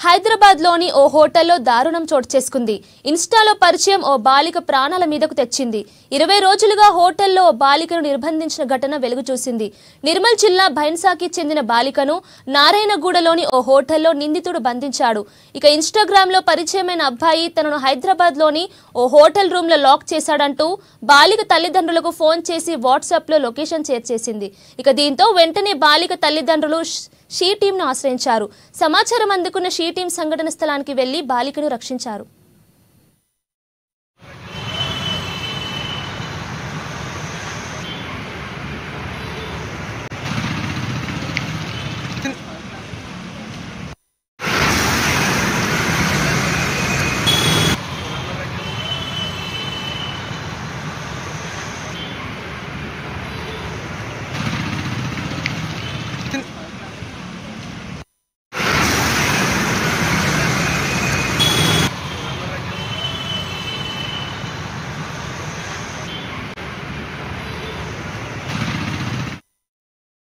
హైదరాబాద్లోని ఓ హోటల్లో దారుణం చోటు చేసుకుంది. ఇన్స్టాలో పరిచయం ఓ బాలిక ప్రాణాల మీదకు తెచ్చింది. 20 రోజులుగా హోటల్లో ఓ బాలికను నిర్బంధించిన ఘటన వెలుగు చూసింది. నిర్మల్ జిల్లా భైన్సాకి చెందిన బాలికను నారాయణగూడలోని ఓ హోటల్లో నిందితుడు బంధించాడు. ఇక ఇన్స్టాగ్రామ్లో పరిచయమైన అబ్బాయి తనను హైదరాబాద్లోని ఓ హోటల్ రూమ్లో లాక్ చేశాడంటూ బాలిక తల్లిదండ్రులకు ఫోన్ చేసి వాట్సాప్లో లొకేషన్ షేర్ చేసింది. ఇక దీంతో వెంటనే బాలిక తల్లిదండ్రులు షీ టీంను ఆశ్రయించారు. సమాచారం అందుకున్న షీ టీం సంఘటన స్థలానికి వెళ్లి బాలికను రక్షించారు.